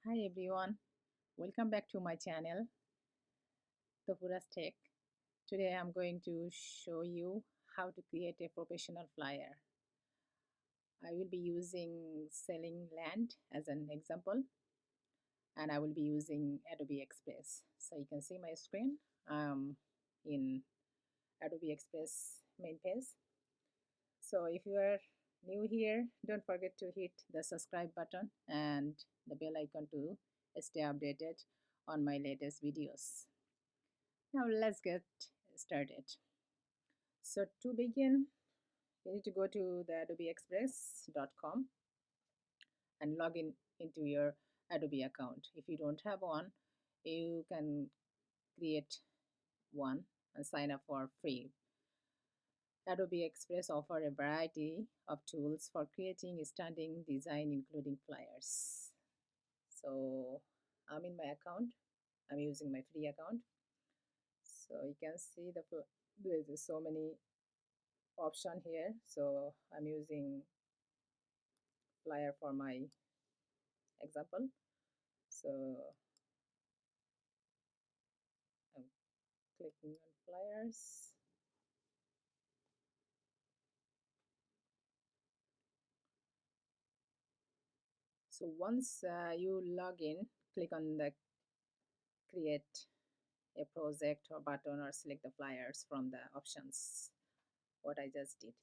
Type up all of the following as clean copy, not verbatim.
Hi everyone, welcome back to my channel, Topura's Tech. Today I'm going to show you how to create a professional flyer. I will be using selling land as an example, and I will be using Adobe Express. So you can see my screen in Adobe Express main page. So if you are new here, don't forget to hit the subscribe button and the bell icon to stay updated on my latest videos. Now let's get started. So to begin, you need to go to the adobeexpress.com and log in into your Adobe account. If you don't have one, you can create one and sign up for free. Adobe Express offers a variety of tools for creating stunning design, including flyers. So I'm in my account. I'm using my free account. So you can see there's so many option here. So I'm using flyer for my example. So I'm clicking on flyers. So once you log in, click on the create a project or button or select the flyers from the options what I just did.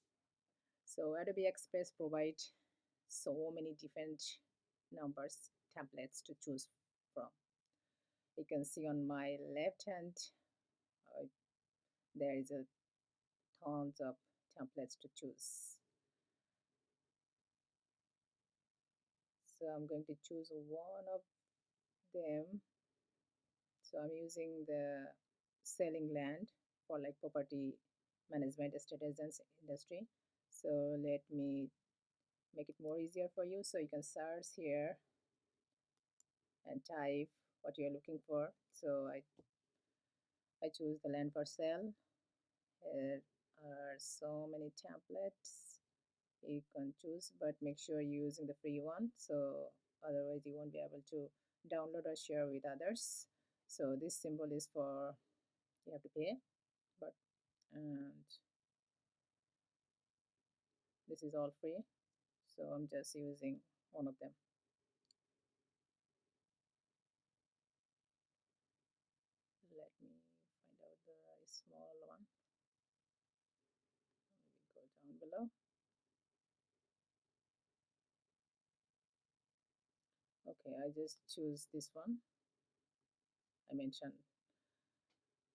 So Adobe Express provide so many different numbers templates to choose from. You can see on my left hand there is a tons of templates to choose. So I'm going to choose one of them. So I'm using the selling land for like property management estate agents industry. So let me make it more easier for you. So you can search here and type what you're looking for. So I choose the land for sale. There are so many templates you can choose, but make sure you're using the free one, so otherwise you won't be able to download or share with others. So this symbol is for you have to pay, but and this is all free, so I'm just using one of them. Let me find out the small one. We go down below. Okay, I just choose this one. I mentioned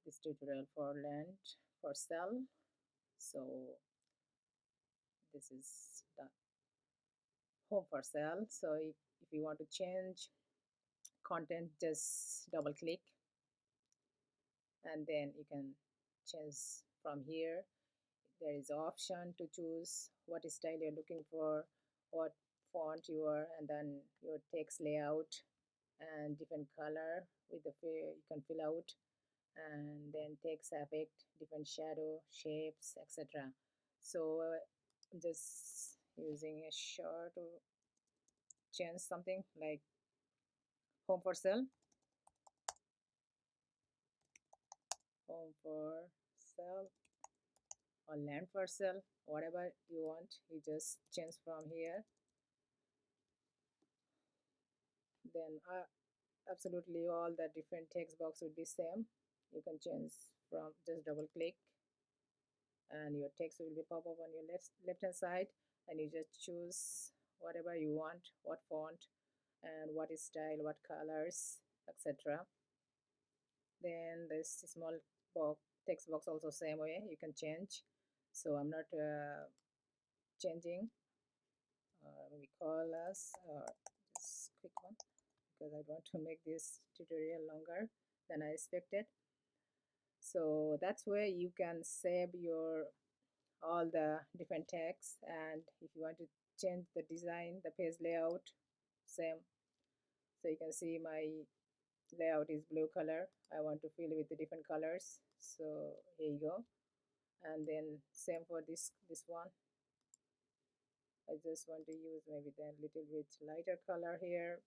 this tutorial for land for sale. So this is the home for sale. So if you want to change content, just double click and then you can change from here. There is an option to choose what style you're looking for, what font you are, and then your text layout and different color with the you can fill out, and then text effect, different shadow shapes, etc. So I'm just using a short to change something like home for sale, home for sale, or land for sale, whatever you want, you just change from here. Then absolutely all the different text box would be same. You can change from just double click and your text will be pop up on your left hand side, and you just choose whatever you want, what font and what style, what colors, etc. Then this small box text box also same way you can change. So I'm not changing, maybe call us or just quick one, because I want to make this tutorial longer than I expected. So that's where you can save your all the different text, and if you want to change the design, the page layout, same. So you can see my layout is blue color. I want to fill with the different colors, so here you go. And then same for this one. I just want to use maybe the little bit lighter color here.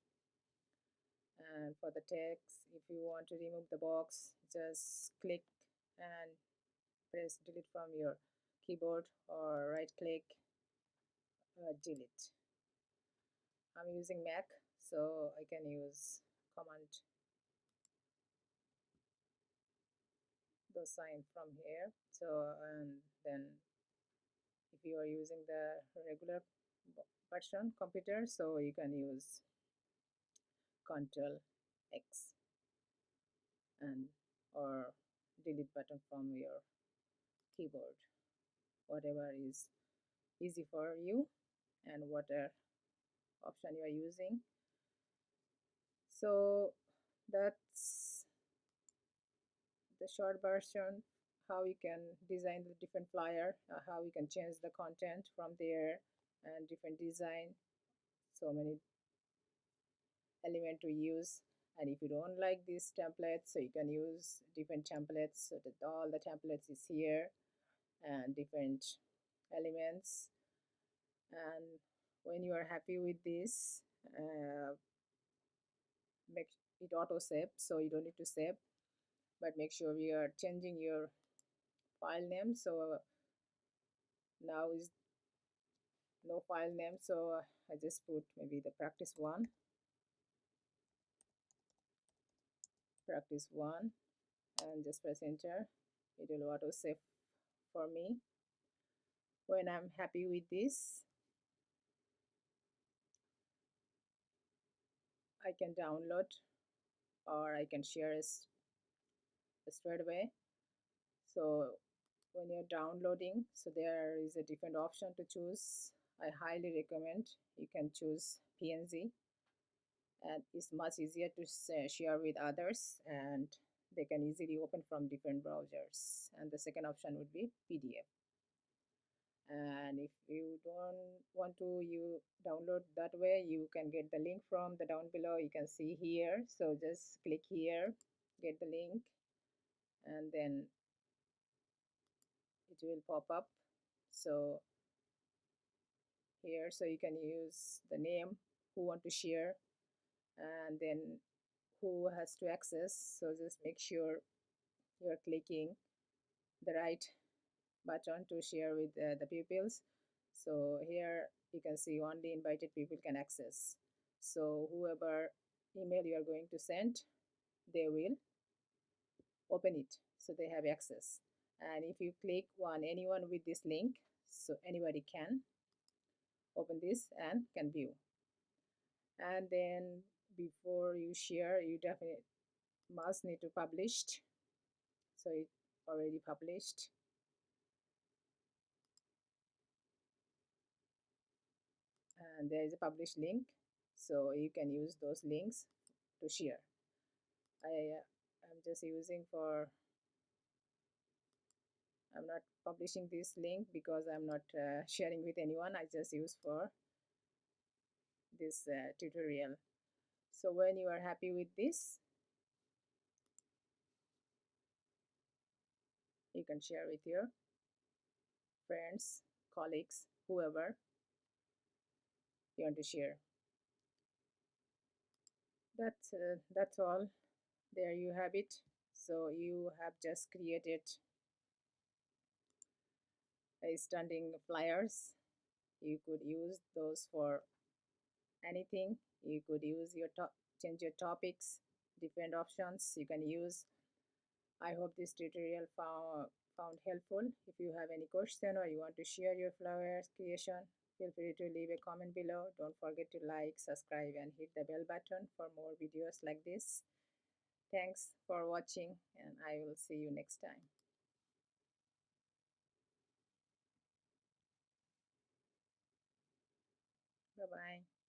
And for the text, if you want to remove the box, just click and press delete from your keyboard, or right click, delete. I'm using Mac, so I can use command the sign from here. So, and then if you are using the regular version computer, so you can use Control X and or delete button from your keyboard, whatever is easy for you and whatever option you are using. So that's the short version, how you can design the different flyer, how you can change the content from there, and different design, so many element to use. And if you don't like these templates, so you can use different templates, so that all the templates is here and different elements. And when you are happy with this, make it auto save, so you don't need to save, but make sure you are changing your file name. So now is no file name, so I just put maybe the practice one, and just press enter. It will auto save for me. When I'm happy with this, I can download or I can share it straight away. So when you're downloading, so there is a different option to choose. I highly recommend you can choose PNG, and it's much easier to share with others, and they can easily open from different browsers. And the second option would be PDF. And if you don't want to you download that way, you can get the link from the down below. You can see here, so just click here, get the link, and then it will pop up. So here, so you can use the name who want to share, and then who has to access. So just make sure you're clicking the right button to share with the pupils. So here you can see only invited people can access. So whoever email you are going to send, they will open it, so they have access. And if you click on anyone with this link, so anybody can open this and can view. And then before you share, you definitely must need to publish. So it already published, and there is a published link, so you can use those links to share. I'm just using for, I'm not publishing this link because I'm not sharing with anyone. I just use for this tutorial. So when you are happy with this, you can share with your friends, colleagues, whoever you want to share. That's all. There you have it. So you have just created a standing flyers. You could use those for anything. You could use your change your topics, different options you can use. I hope this tutorial found helpful. If you have any question or you want to share your flyers creation, feel free to leave a comment below. Don't forget to like, subscribe, and hit the bell button for more videos like this. Thanks for watching, and I will see you next time. Bye bye.